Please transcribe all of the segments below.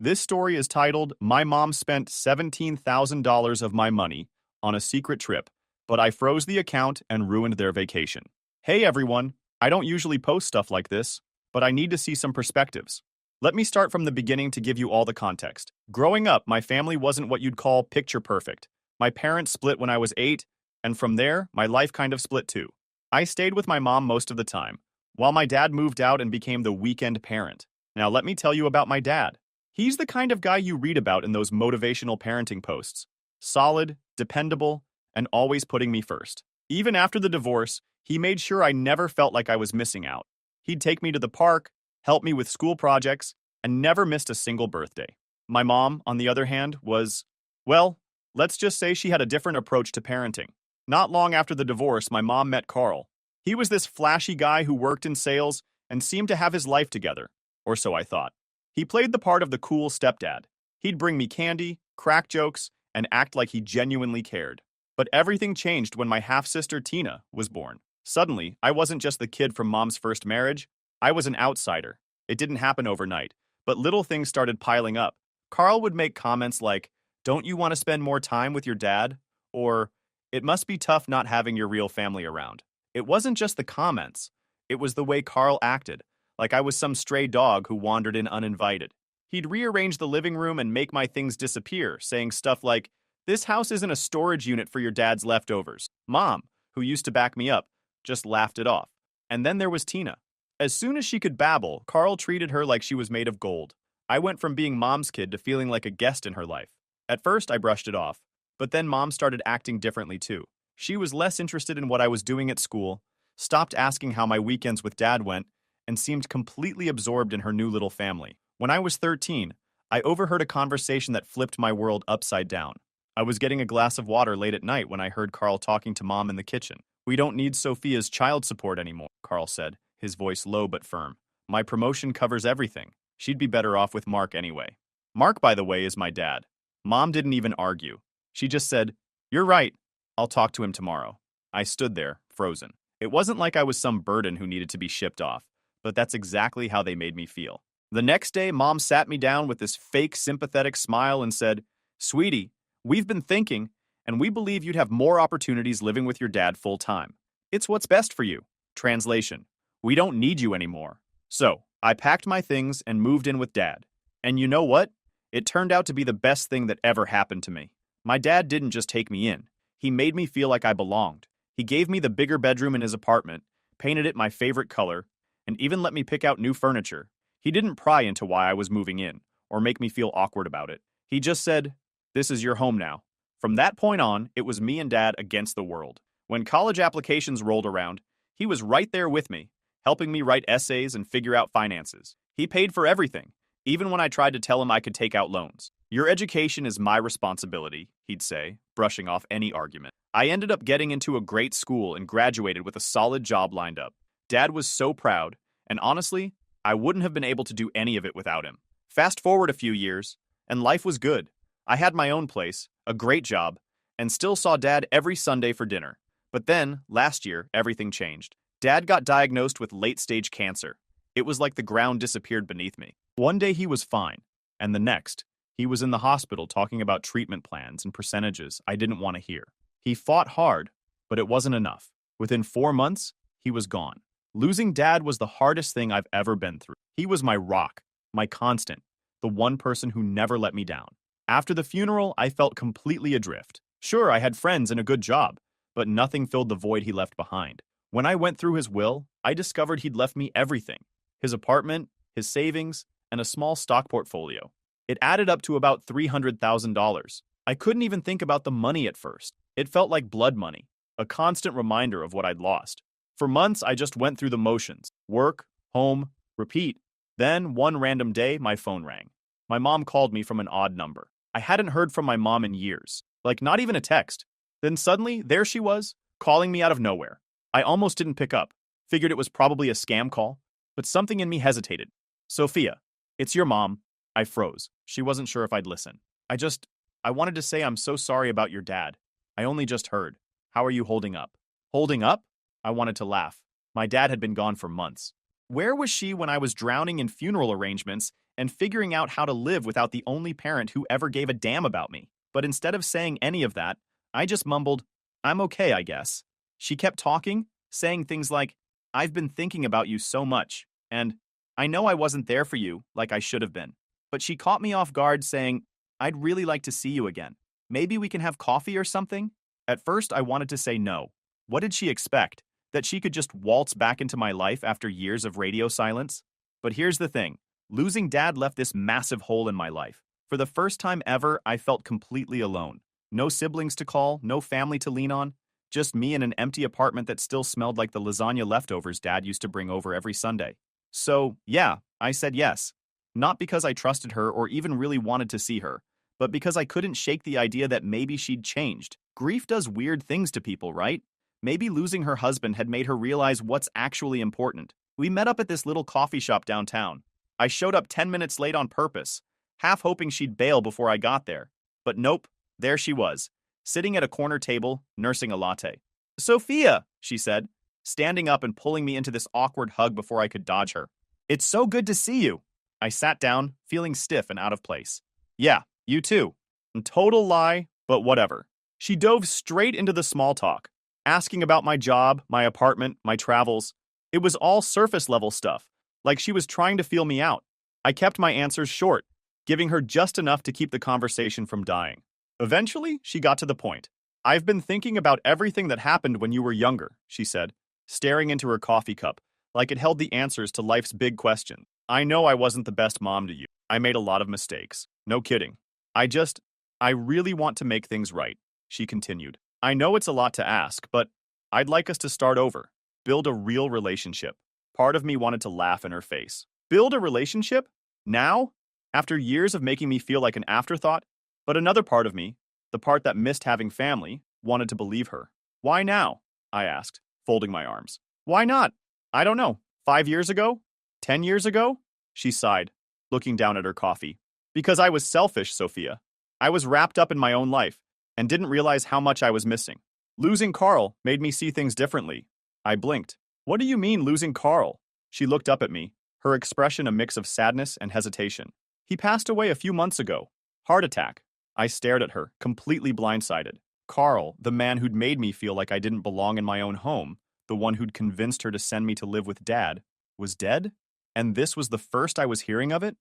This story is titled, My Mom Spent $17,000 of My Money on a Secret Trip, but I froze the account and ruined their vacation. Hey everyone, I don't usually post stuff like this, but I need to see some perspectives. Let me start from the beginning to give you all the context. Growing up, my family wasn't what you'd call picture perfect. My parents split when I was 8, and from there, my life kind of split too. I stayed with my mom most of the time, while my dad moved out and became the weekend parent. Now let me tell you about my dad. He's the kind of guy you read about in those motivational parenting posts. Solid, dependable, and always putting me first. Even after the divorce, he made sure I never felt like I was missing out. He'd take me to the park, help me with school projects, and never missed a single birthday. My mom, on the other hand, well, let's just say she had a different approach to parenting. Not long after the divorce, my mom met Carl. He was this flashy guy who worked in sales and seemed to have his life together, or so I thought. He played the part of the cool stepdad. He'd bring me candy, crack jokes, and act like he genuinely cared. But everything changed when my half-sister Tina was born. Suddenly, I wasn't just the kid from mom's first marriage, I was an outsider. It didn't happen overnight, but little things started piling up. Carl would make comments like, "Don't you want to spend more time with your dad?" Or, "It must be tough not having your real family around." It wasn't just the comments, it was the way Carl acted, like I was some stray dog who wandered in uninvited. He'd rearrange the living room and make my things disappear, saying stuff like, "This house isn't a storage unit for your dad's leftovers." Mom, who used to back me up, just laughed it off. And then there was Tina. As soon as she could babble, Carl treated her like she was made of gold. I went from being mom's kid to feeling like a guest in her life. At first, I brushed it off, but then mom started acting differently too. She was less interested in what I was doing at school, stopped asking how my weekends with dad went, and seemed completely absorbed in her new little family. When I was 13, I overheard a conversation that flipped my world upside down. I was getting a glass of water late at night when I heard Carl talking to mom in the kitchen. "We don't need Sophia's child support anymore," Carl said, his voice low but firm. "My promotion covers everything. She'd be better off with Mark anyway." Mark, by the way, is my dad. Mom didn't even argue. She just said, "You're right. I'll talk to him tomorrow." I stood there, frozen. It wasn't like I was some burden who needed to be shipped off, but that's exactly how they made me feel. The next day, Mom sat me down with this fake sympathetic smile and said, "Sweetie, we've been thinking, and we believe you'd have more opportunities living with your dad full-time. It's what's best for you." Translation: we don't need you anymore. So, I packed my things and moved in with Dad. And you know what? It turned out to be the best thing that ever happened to me. My dad didn't just take me in. He made me feel like I belonged. He gave me the bigger bedroom in his apartment, painted it my favorite color, and even let me pick out new furniture. He didn't pry into why I was moving in, or make me feel awkward about it. He just said, "This is your home now." From that point on, it was me and Dad against the world. When college applications rolled around, he was right there with me, helping me write essays and figure out finances. He paid for everything, even when I tried to tell him I could take out loans. "Your education is my responsibility," he'd say, brushing off any argument. I ended up getting into a great school and graduated with a solid job lined up. Dad was so proud, and honestly, I wouldn't have been able to do any of it without him. Fast forward a few years, and life was good. I had my own place, a great job, and still saw Dad every Sunday for dinner. But then, last year, everything changed. Dad got diagnosed with late-stage cancer. It was like the ground disappeared beneath me. One day he was fine, and the next, he was in the hospital talking about treatment plans and percentages I didn't want to hear. He fought hard, but it wasn't enough. Within 4 months, he was gone. Losing Dad was the hardest thing I've ever been through. He was my rock, my constant, the one person who never let me down. After the funeral, I felt completely adrift. Sure, I had friends and a good job, but nothing filled the void he left behind. When I went through his will, I discovered he'd left me everything: his apartment, his savings, and a small stock portfolio. It added up to about $300,000. I couldn't even think about the money at first. It felt like blood money, a constant reminder of what I'd lost. For months, I just went through the motions: work, home, repeat. Then, one random day, my phone rang. My mom called me from an odd number. I hadn't heard from my mom in years, like not even a text. Then suddenly, there she was, calling me out of nowhere. I almost didn't pick up, figured it was probably a scam call, but something in me hesitated. "Sophia, it's your mom." I froze. She wasn't sure if I'd listen. I wanted to say I'm so sorry about your dad. I only just heard. How are you holding up?" "Holding up?" I wanted to laugh. My dad had been gone for months. Where was she when I was drowning in funeral arrangements and figuring out how to live without the only parent who ever gave a damn about me. But instead of saying any of that, I just mumbled, "I'm okay, I guess." She kept talking, saying things like, "I've been thinking about you so much," and "I know I wasn't there for you like I should have been." But she caught me off guard saying, "I'd really like to see you again. Maybe we can have coffee or something?" At first, I wanted to say no. What did she expect? That she could just waltz back into my life after years of radio silence? But here's the thing. Losing dad left this massive hole in my life. For the first time ever, I felt completely alone. No siblings to call, no family to lean on, just me in an empty apartment that still smelled like the lasagna leftovers Dad used to bring over every Sunday. So, yeah, I said yes. Not because I trusted her or even really wanted to see her, but because I couldn't shake the idea that maybe she'd changed. Grief does weird things to people, right? Maybe losing her husband had made her realize what's actually important. We met up at this little coffee shop downtown. I showed up 10 minutes late on purpose, half hoping she'd bail before I got there. But nope, there she was, sitting at a corner table, nursing a latte. "Sophia," she said, standing up and pulling me into this awkward hug before I could dodge her. "It's so good to see you." I sat down, feeling stiff and out of place. "Yeah, you too." Total lie, but whatever. She dove straight into the small talk, asking about my job, my apartment, my travels. It was all surface level stuff, like she was trying to feel me out. I kept my answers short, giving her just enough to keep the conversation from dying. Eventually, she got to the point. "I've been thinking about everything that happened when you were younger," she said, staring into her coffee cup, like it held the answers to life's big question. "I know I wasn't the best mom to you. I made a lot of mistakes. No kidding. I really want to make things right," she continued. "I know it's a lot to ask, but I'd like us to start over. Build a real relationship." Part of me wanted to laugh in her face. Build a relationship? Now? After years of making me feel like an afterthought? But another part of me, the part that missed having family, wanted to believe her. "Why now?" I asked, folding my arms. "Why not? I don't know. 5 years ago? 10 years ago?" She sighed, looking down at her coffee. "Because I was selfish, Sophia. I was wrapped up in my own life and didn't realize how much I was missing. Losing Carl made me see things differently." I blinked. "What do you mean, losing Carl?" She looked up at me, her expression a mix of sadness and hesitation. "He passed away a few months ago. Heart attack." I stared at her, completely blindsided. Carl, the man who'd made me feel like I didn't belong in my own home, the one who'd convinced her to send me to live with Dad, was dead? And this was the first I was hearing of it?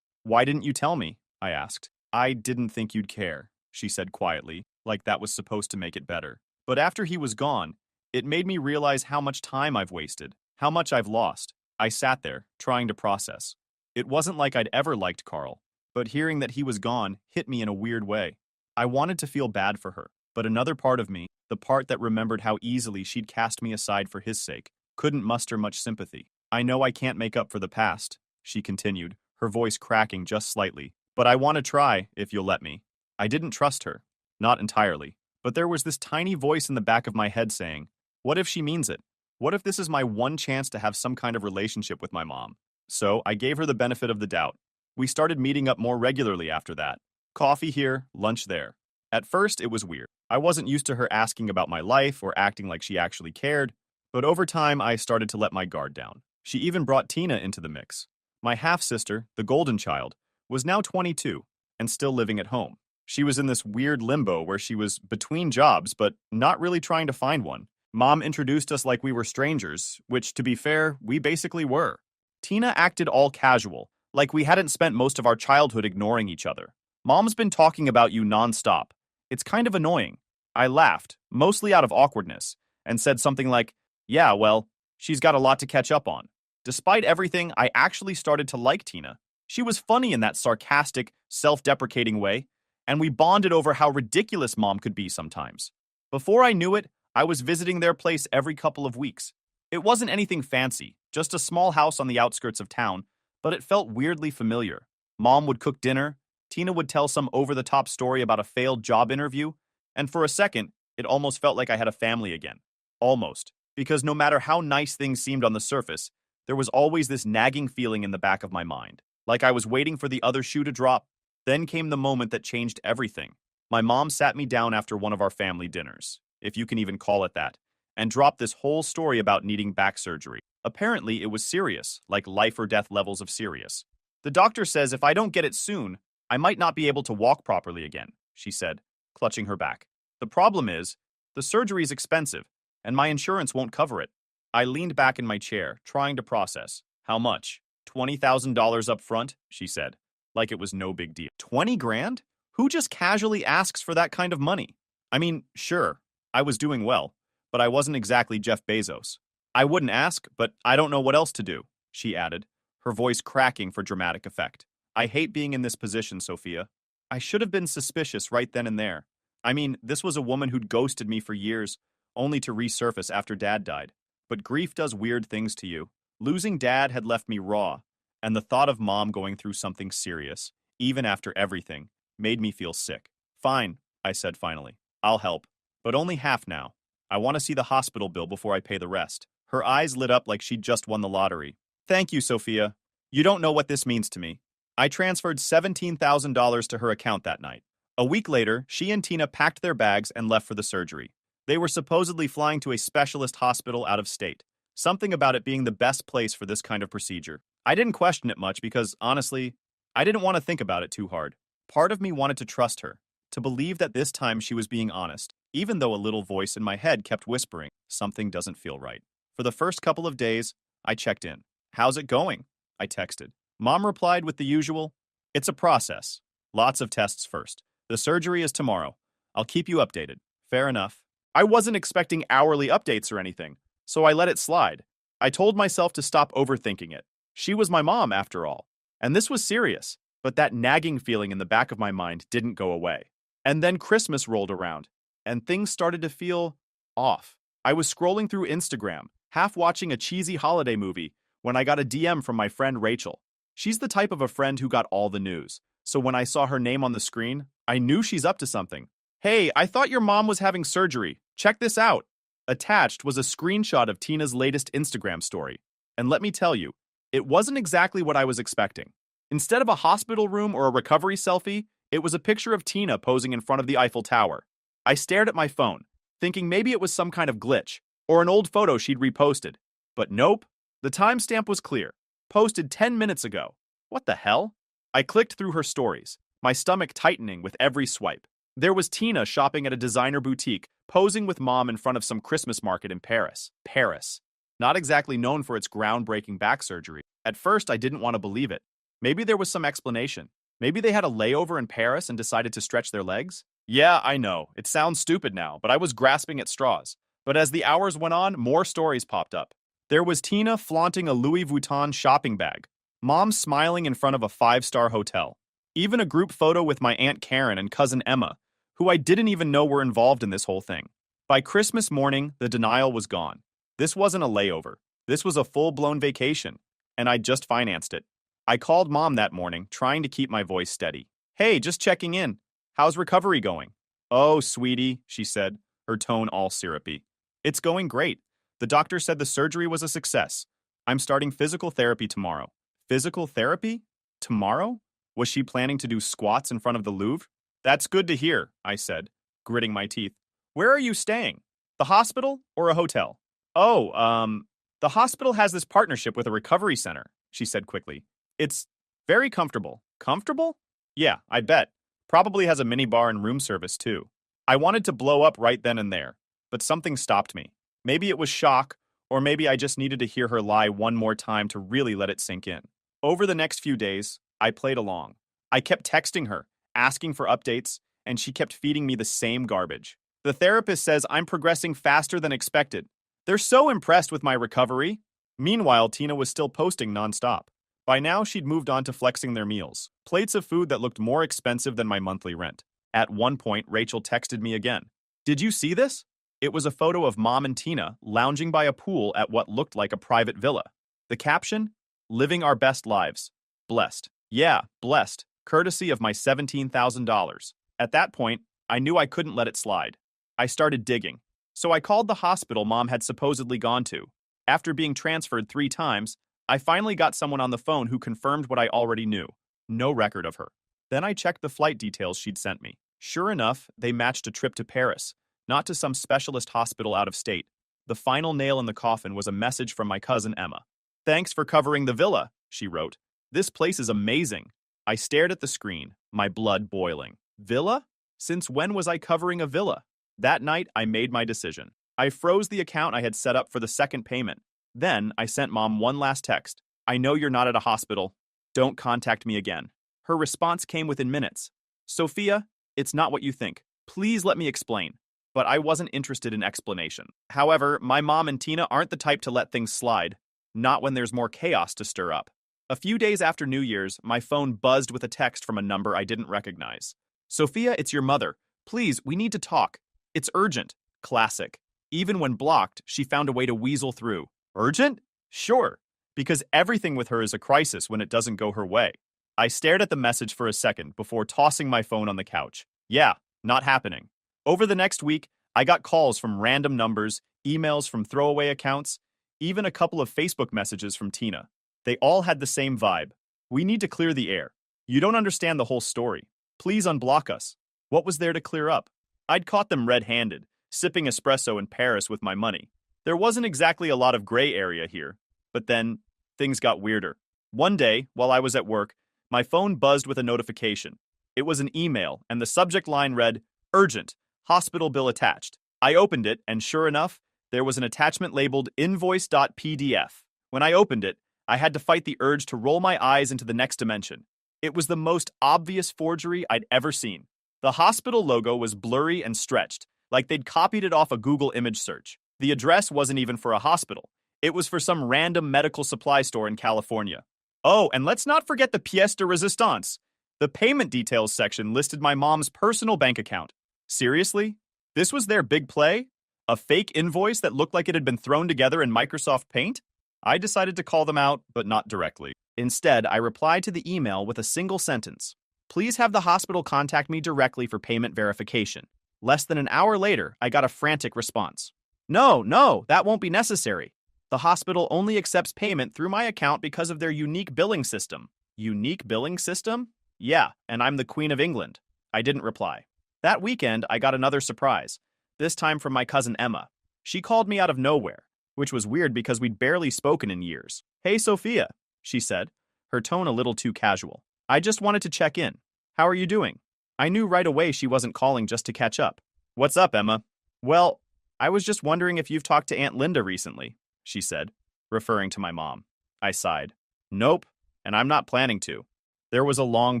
Why didn't you tell me? I asked. "I didn't think you'd care," she said quietly, like that was supposed to make it better. But after he was gone, it made me realize how much time I've wasted, how much I've lost. I sat there, trying to process. It wasn't like I'd ever liked Carl, but hearing that he was gone hit me in a weird way. I wanted to feel bad for her, but another part of me, the part that remembered how easily she'd cast me aside for his sake, couldn't muster much sympathy. "I know I can't make up for the past," she continued, her voice cracking just slightly, "but I want to try, if you'll let me." I didn't trust her. Not entirely. But there was this tiny voice in the back of my head saying, what if she means it? What if this is my one chance to have some kind of relationship with my mom? So I gave her the benefit of the doubt. We started meeting up more regularly after that. Coffee here, lunch there. At first, it was weird. I wasn't used to her asking about my life or acting like she actually cared, but over time, I started to let my guard down. She even brought Tina into the mix. My half-sister, the golden child, was now 22 and still living at home. She was in this weird limbo where she was between jobs, but not really trying to find one. Mom introduced us like we were strangers, which, to be fair, we basically were. Tina acted all casual, like we hadn't spent most of our childhood ignoring each other. "Mom's been talking about you nonstop. It's kind of annoying." I laughed, mostly out of awkwardness, and said something like, "Yeah, well, she's got a lot to catch up on." Despite everything, I actually started to like Tina. She was funny in that sarcastic, self-deprecating way, and we bonded over how ridiculous Mom could be sometimes. Before I knew it, I was visiting their place every couple of weeks. It wasn't anything fancy, just a small house on the outskirts of town, but it felt weirdly familiar. Mom would cook dinner, Tina would tell some over-the-top story about a failed job interview, and for a second, it almost felt like I had a family again. Almost. Because no matter how nice things seemed on the surface, there was always this nagging feeling in the back of my mind, like I was waiting for the other shoe to drop. Then came the moment that changed everything. My mom sat me down after one of our family dinners, if you can even call it that, and dropped this whole story about needing back surgery. Apparently, it was serious, like life or death levels of serious. The doctor says if I don't get it soon, I might not be able to walk properly again, she said, clutching her back. The problem is, the surgery is expensive, and my insurance won't cover it. I leaned back in my chair, trying to process. How much? $20,000 up front, she said, like it was no big deal. 20 grand? Who just casually asks for that kind of money? I mean, sure, I was doing well, but I wasn't exactly Jeff Bezos. I wouldn't ask, but I don't know what else to do, she added, her voice cracking for dramatic effect. I hate being in this position, Sophia. I should have been suspicious right then and there. I mean, this was a woman who'd ghosted me for years, only to resurface after Dad died. But grief does weird things to you. Losing Dad had left me raw, and the thought of Mom going through something serious, even after everything, made me feel sick. Fine, I said finally. I'll help. But only half now. I want to see the hospital bill before I pay the rest. Her eyes lit up like she'd just won the lottery. Thank you, Sophia. You don't know what this means to me. I transferred $17,000 to her account that night. A week later, she and Tina packed their bags and left for the surgery. They were supposedly flying to a specialist hospital out of state. Something about it being the best place for this kind of procedure. I didn't question it much because, honestly, I didn't want to think about it too hard. Part of me wanted to trust her, to believe that this time she was being honest, even though a little voice in my head kept whispering, something doesn't feel right. For the first couple of days, I checked in. How's it going? I texted. Mom replied with the usual, it's a process. Lots of tests first. The surgery is tomorrow. I'll keep you updated. Fair enough. I wasn't expecting hourly updates or anything, so I let it slide. I told myself to stop overthinking it. She was my mom, after all. And this was serious, but that nagging feeling in the back of my mind didn't go away. And then Christmas rolled around, and things started to feel off. I was scrolling through Instagram, half watching a cheesy holiday movie, when I got a DM from my friend Rachel. She's the type of a friend who got all the news, so when I saw her name on the screen, I knew she's up to something. Hey, I thought your mom was having surgery. Check this out. Attached was a screenshot of Tina's latest Instagram story. And let me tell you, it wasn't exactly what I was expecting. Instead of a hospital room or a recovery selfie, it was a picture of Tina posing in front of the Eiffel Tower. I stared at my phone, thinking maybe it was some kind of glitch, or an old photo she'd reposted. But nope, the timestamp was clear. Posted 10 minutes ago. What the hell? I clicked through her stories, my stomach tightening with every swipe. There was Tina shopping at a designer boutique, posing with Mom in front of some Christmas market in Paris. Paris. Not exactly known for its groundbreaking back surgery. At first, I didn't want to believe it. Maybe there was some explanation. Maybe they had a layover in Paris and decided to stretch their legs? Yeah, I know. It sounds stupid now, but I was grasping at straws. But as the hours went on, more stories popped up. There was Tina flaunting a Louis Vuitton shopping bag. Mom smiling in front of a 5-star hotel. Even a group photo with my Aunt Karen and cousin Emma, who I didn't even know were involved in this whole thing. By Christmas morning, the denial was gone. This wasn't a layover. This was a full-blown vacation, and I'd just financed it. I called Mom that morning, trying to keep my voice steady. Hey, just checking in. How's recovery going? Oh, sweetie, she said, her tone all syrupy. It's going great. The doctor said the surgery was a success. I'm starting physical therapy tomorrow. Physical therapy? Tomorrow? Was she planning to do squats in front of the Louvre? That's good to hear, I said, gritting my teeth. Where are you staying? The hospital or a hotel? Oh, the hospital has this partnership with a recovery center, she said quickly. It's very comfortable. Comfortable? Yeah, I bet. Probably has a minibar and room service, too. I wanted to blow up right then and there, but something stopped me. Maybe it was shock, or maybe I just needed to hear her lie one more time to really let it sink in. Over the next few days, I played along. I kept texting her, asking for updates, and she kept feeding me the same garbage. The therapist says I'm progressing faster than expected. They're so impressed with my recovery. Meanwhile, Tina was still posting nonstop. By now, she'd moved on to flexing their meals, plates of food that looked more expensive than my monthly rent. At one point, Rachel texted me again. Did you see this? It was a photo of Mom and Tina lounging by a pool at what looked like a private villa. The caption? Living our best lives. Blessed. Yeah, blessed. Courtesy of my $17,000. At that point, I knew I couldn't let it slide. I started digging. So I called the hospital Mom had supposedly gone to. After being transferred 3 times, I finally got someone on the phone who confirmed what I already knew. No record of her. Then I checked the flight details she'd sent me. Sure enough, they matched a trip to Paris, not to some specialist hospital out of state. The final nail in the coffin was a message from my cousin Emma. Thanks for covering the villa, she wrote. This place is amazing. I stared at the screen, my blood boiling. Villa? Since when was I covering a villa? That night, I made my decision. I froze the account I had set up for the second payment. Then, I sent Mom one last text. I know you're not at a hospital. Don't contact me again. Her response came within minutes. Sophia, it's not what you think. Please let me explain. But I wasn't interested in explanation. However, my mom and Tina aren't the type to let things slide. Not when there's more chaos to stir up. A few days after New Year's, my phone buzzed with a text from a number I didn't recognize. Sophia, it's your mother. Please, we need to talk. It's urgent. Classic. Even when blocked, she found a way to weasel through. Urgent? Sure. Because everything with her is a crisis when it doesn't go her way. I stared at the message for a second before tossing my phone on the couch. Yeah, not happening. Over the next week, I got calls from random numbers, emails from throwaway accounts, even a couple of Facebook messages from Tina. They all had the same vibe. We need to clear the air. You don't understand the whole story. Please unblock us. What was there to clear up? I'd caught them red-handed, sipping espresso in Paris with my money. There wasn't exactly a lot of gray area here. But then, things got weirder. One day, while I was at work, my phone buzzed with a notification. It was an email, and the subject line read, Urgent, hospital bill attached. I opened it, and sure enough, there was an attachment labeled invoice.pdf. When I opened it, I had to fight the urge to roll my eyes into the next dimension. It was the most obvious forgery I'd ever seen. The hospital logo was blurry and stretched, like they'd copied it off a Google image search. The address wasn't even for a hospital. It was for some random medical supply store in California. Oh, and let's not forget the pièce de résistance. The payment details section listed my mom's personal bank account. Seriously? This was their big play? A fake invoice that looked like it had been thrown together in Microsoft Paint? I decided to call them out, but not directly. Instead, I replied to the email with a single sentence. Please have the hospital contact me directly for payment verification. Less than an hour later, I got a frantic response. No, that won't be necessary. The hospital only accepts payment through my account because of their unique billing system. Unique billing system? Yeah, and I'm the Queen of England. I didn't reply. That weekend, I got another surprise, this time from my cousin Emma. She called me out of nowhere, which was weird because we'd barely spoken in years. Hey, Sophia, she said, her tone a little too casual. I just wanted to check in. How are you doing? I knew right away she wasn't calling just to catch up. What's up, Emma? Well, I was just wondering if you've talked to Aunt Linda recently, she said, referring to my mom. I sighed. Nope, and I'm not planning to. There was a long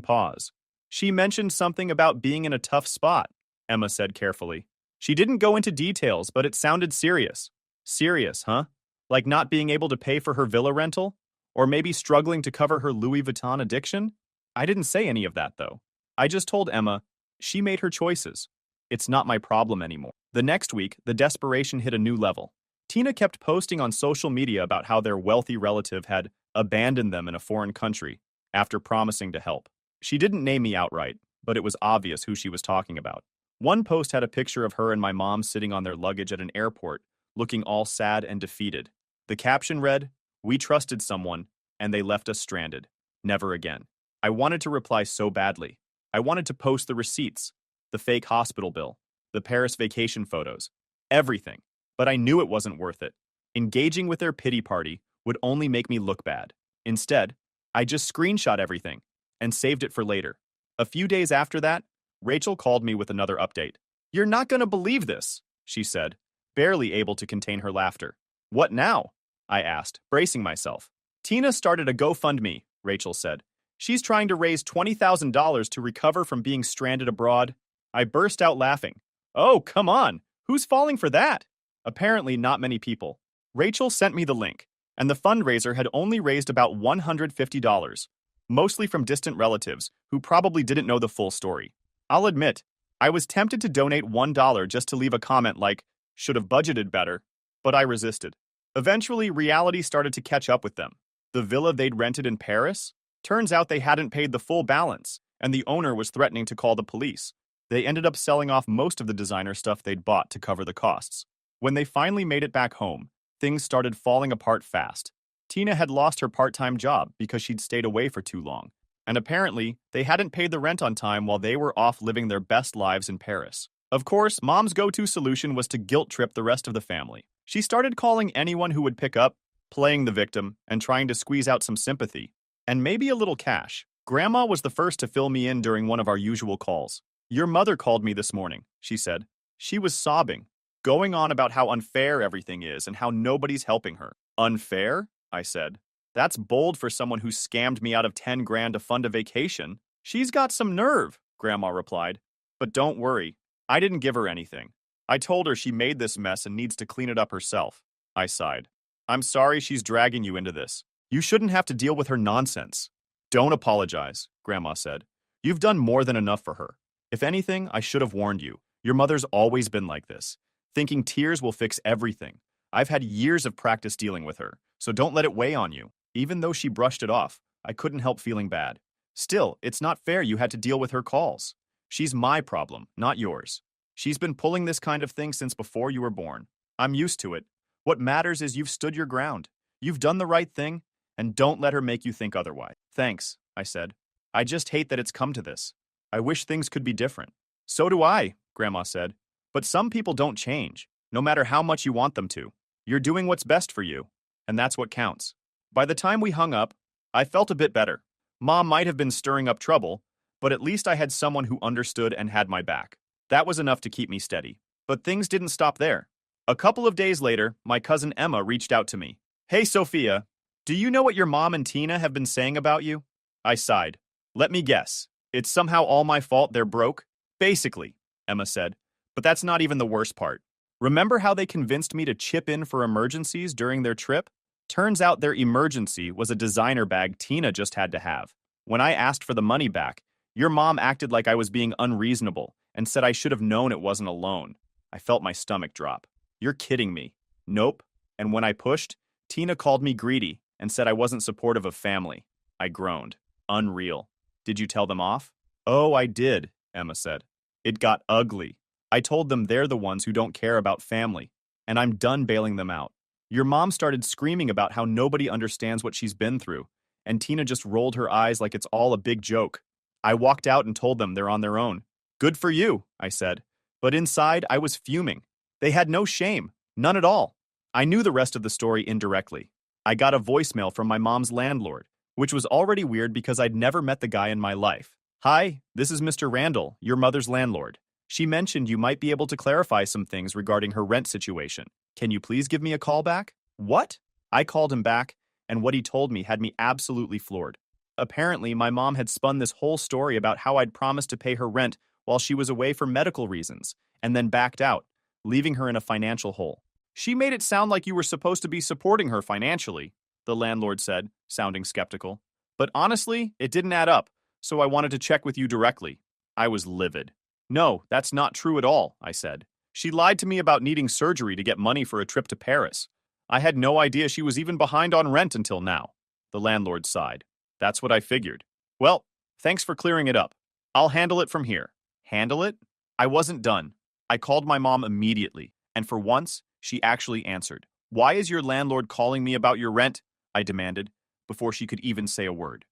pause. She mentioned something about being in a tough spot, Emma said carefully. She didn't go into details, but it sounded serious. Serious, huh? Like not being able to pay for her villa rental? Or maybe struggling to cover her Louis Vuitton addiction? I didn't say any of that, though. I just told Emma, she made her choices. It's not my problem anymore. The next week, the desperation hit a new level. Tina kept posting on social media about how their wealthy relative had abandoned them in a foreign country after promising to help. She didn't name me outright, but it was obvious who she was talking about. One post had a picture of her and my mom sitting on their luggage at an airport, looking all sad and defeated. The caption read, "We trusted someone, and they left us stranded. Never again." I wanted to reply so badly. I wanted to post the receipts, the fake hospital bill, the Paris vacation photos, everything. But I knew it wasn't worth it. Engaging with their pity party would only make me look bad. Instead, I just screenshot everything and saved it for later. A few days after that, Rachel called me with another update. "You're not going to believe this," she said, barely able to contain her laughter. "What now?" I asked, bracing myself. "Tina started a GoFundMe," Rachel said. "She's trying to raise $20,000 to recover from being stranded abroad." I burst out laughing. "Oh, come on. Who's falling for that?" Apparently not many people. Rachel sent me the link, and the fundraiser had only raised about $150, mostly from distant relatives who probably didn't know the full story. I'll admit, I was tempted to donate $1 just to leave a comment like, "Should have budgeted better," but I resisted. Eventually, reality started to catch up with them. The villa they'd rented in Paris? Turns out they hadn't paid the full balance, and the owner was threatening to call the police. They ended up selling off most of the designer stuff they'd bought to cover the costs. When they finally made it back home, things started falling apart fast. Tina had lost her part-time job because she'd stayed away for too long, and apparently, they hadn't paid the rent on time while they were off living their best lives in Paris. Of course, Mom's go-to solution was to guilt-trip the rest of the family. She started calling anyone who would pick up, playing the victim, and trying to squeeze out some sympathy. And maybe a little cash. Grandma was the first to fill me in during one of our usual calls. Your mother called me this morning, she said. She was sobbing, going on about how unfair everything is and how nobody's helping her. Unfair? I said. That's bold for someone who scammed me out of 10 grand to fund a vacation. She's got some nerve, Grandma replied. But don't worry, I didn't give her anything. I told her she made this mess and needs to clean it up herself. I sighed. I'm sorry she's dragging you into this. You shouldn't have to deal with her nonsense. Don't apologize, Grandma said. You've done more than enough for her. If anything, I should have warned you. Your mother's always been like this, thinking tears will fix everything. I've had years of practice dealing with her, so don't let it weigh on you. Even though she brushed it off, I couldn't help feeling bad. Still, it's not fair you had to deal with her calls. She's my problem, not yours. She's been pulling this kind of thing since before you were born. I'm used to it. What matters is you've stood your ground. You've done the right thing, and don't let her make you think otherwise. Thanks, I said. I just hate that it's come to this. I wish things could be different. So do I, Grandma said. But some people don't change, no matter how much you want them to. You're doing what's best for you, and that's what counts. By the time we hung up, I felt a bit better. Mom might have been stirring up trouble, but at least I had someone who understood and had my back. That was enough to keep me steady. But things didn't stop there. A couple of days later, my cousin Emma reached out to me. Hey, Sophia, do you know what your mom and Tina have been saying about you? I sighed. Let me guess. It's somehow all my fault they're broke? Basically, Emma said. But that's not even the worst part. Remember how they convinced me to chip in for emergencies during their trip? Turns out their emergency was a designer bag Tina just had to have. When I asked for the money back, your mom acted like I was being unreasonable and said I should have known it wasn't a loan. I felt my stomach drop. You're kidding me. Nope. And when I pushed, Tina called me greedy and said I wasn't supportive of family. I groaned. Unreal. Did you tell them off? Oh, I did, Emma said. It got ugly. I told them they're the ones who don't care about family, and I'm done bailing them out. Your mom started screaming about how nobody understands what she's been through, and Tina just rolled her eyes like it's all a big joke. I walked out and told them they're on their own. Good for you, I said. But inside, I was fuming. They had no shame. None at all. I knew the rest of the story indirectly. I got a voicemail from my mom's landlord, which was already weird because I'd never met the guy in my life. Hi, this is Mr. Randall, your mother's landlord. She mentioned you might be able to clarify some things regarding her rent situation. Can you please give me a call back? What? I called him back, and what he told me had me absolutely floored. Apparently, my mom had spun this whole story about how I'd promised to pay her rent while she was away for medical reasons, and then backed out, leaving her in a financial hole. She made it sound like you were supposed to be supporting her financially, the landlord said, sounding skeptical. But honestly, it didn't add up, so I wanted to check with you directly. I was livid. No, that's not true at all, I said. She lied to me about needing surgery to get money for a trip to Paris. I had no idea she was even behind on rent until now. The landlord sighed. That's what I figured. Well, thanks for clearing it up. I'll handle it from here. Handle it? I wasn't done. I called my mom immediately, and for once, she actually answered. Why is your landlord calling me about your rent? I demanded, before she could even say a word.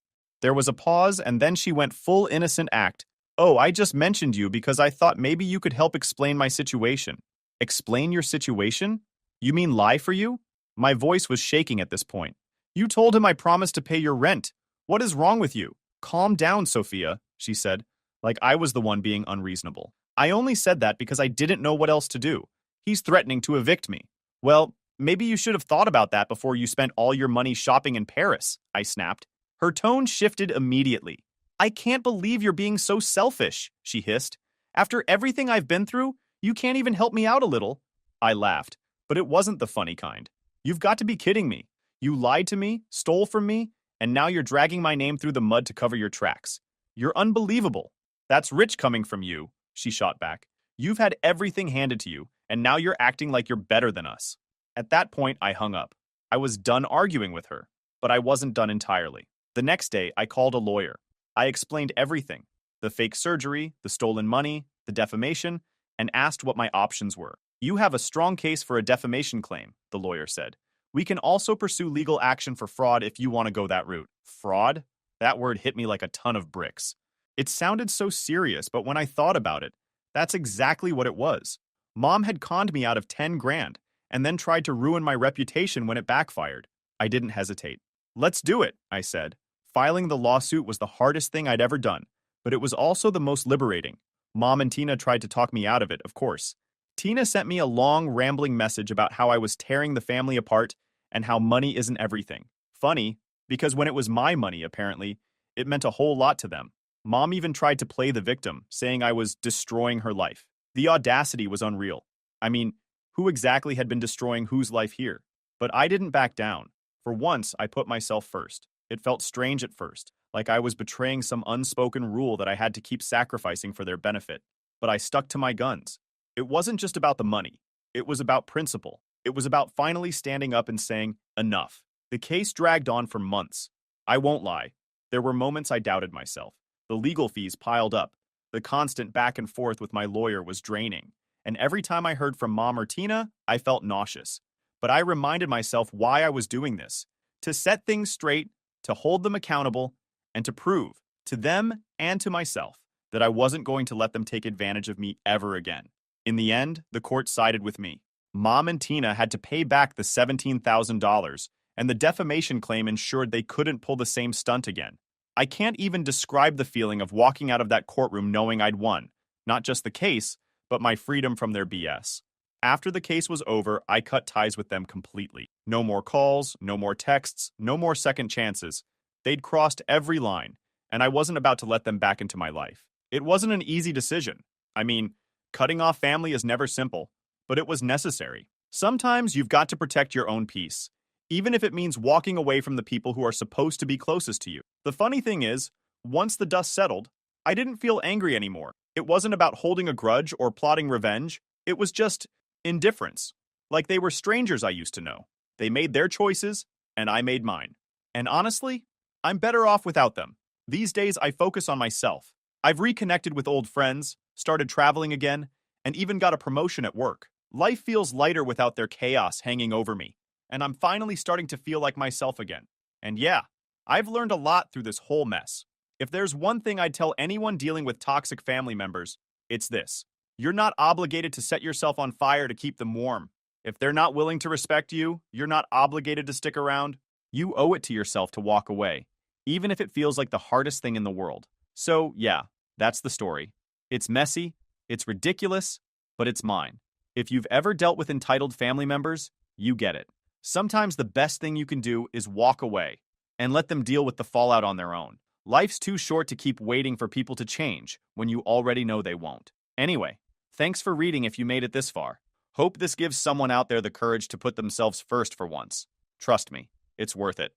There was a pause, and then she went full innocent act. Oh, I just mentioned you because I thought maybe you could help explain my situation. Explain your situation? You mean lie for you? My voice was shaking at this point. You told him I promised to pay your rent. What is wrong with you? Calm down, Sophia, she said, like I was the one being unreasonable. I only said that because I didn't know what else to do. He's threatening to evict me. Well, maybe you should have thought about that before you spent all your money shopping in Paris, I snapped. Her tone shifted immediately. I can't believe you're being so selfish, she hissed. After everything I've been through, you can't even help me out a little. I laughed, but it wasn't the funny kind. You've got to be kidding me. You lied to me, stole from me, and now you're dragging my name through the mud to cover your tracks. You're unbelievable. That's rich coming from you, she shot back. You've had everything handed to you, and now you're acting like you're better than us. At that point, I hung up. I was done arguing with her, but I wasn't done entirely. The next day, I called a lawyer. I explained everything, the fake surgery, the stolen money, the defamation, and asked what my options were. You have a strong case for a defamation claim, the lawyer said. We can also pursue legal action for fraud if you want to go that route. Fraud? That word hit me like a ton of bricks. It sounded so serious, but when I thought about it, that's exactly what it was. Mom had conned me out of 10 grand and then tried to ruin my reputation when it backfired. I didn't hesitate. Let's do it, I said. Filing the lawsuit was the hardest thing I'd ever done, but it was also the most liberating. Mom and Tina tried to talk me out of it, of course. Tina sent me a long, rambling message about how I was tearing the family apart and how money isn't everything. Funny, because when it was my money, apparently, it meant a whole lot to them. Mom even tried to play the victim, saying I was destroying her life. The audacity was unreal. I mean, who exactly had been destroying whose life here? But I didn't back down. For once, I put myself first. It felt strange at first, like I was betraying some unspoken rule that I had to keep sacrificing for their benefit. But I stuck to my guns. It wasn't just about the money. It was about principle. It was about finally standing up and saying, enough. The case dragged on for months. I won't lie. There were moments I doubted myself. The legal fees piled up. The constant back and forth with my lawyer was draining. And every time I heard from Mom or Tina, I felt nauseous. But I reminded myself why I was doing this. To set things straight, to hold them accountable, and to prove, to them and to myself, that I wasn't going to let them take advantage of me ever again. In the end, the court sided with me. Mom and Tina had to pay back the $17,000, and the defamation claim ensured they couldn't pull the same stunt again. I can't even describe the feeling of walking out of that courtroom knowing I'd won, not just the case, but my freedom from their BS. After the case was over, I cut ties with them completely. No more calls, no more texts, no more second chances. They'd crossed every line, and I wasn't about to let them back into my life. It wasn't an easy decision. I mean, cutting off family is never simple, but it was necessary. Sometimes you've got to protect your own peace, even if it means walking away from the people who are supposed to be closest to you. The funny thing is, once the dust settled, I didn't feel angry anymore. It wasn't about holding a grudge or plotting revenge. It was just indifference. Like they were strangers I used to know. They made their choices, and I made mine. And honestly, I'm better off without them. These days, I focus on myself. I've reconnected with old friends, started traveling again, and even got a promotion at work. Life feels lighter without their chaos hanging over me, and I'm finally starting to feel like myself again. And yeah, I've learned a lot through this whole mess. If there's one thing I'd tell anyone dealing with toxic family members, it's this. You're not obligated to set yourself on fire to keep them warm. If they're not willing to respect you, you're not obligated to stick around. You owe it to yourself to walk away, even if it feels like the hardest thing in the world. So, yeah, that's the story. It's messy, it's ridiculous, but it's mine. If you've ever dealt with entitled family members, you get it. Sometimes the best thing you can do is walk away and let them deal with the fallout on their own. Life's too short to keep waiting for people to change when you already know they won't. Anyway, thanks for reading if you made it this far. Hope this gives someone out there the courage to put themselves first for once. Trust me, it's worth it.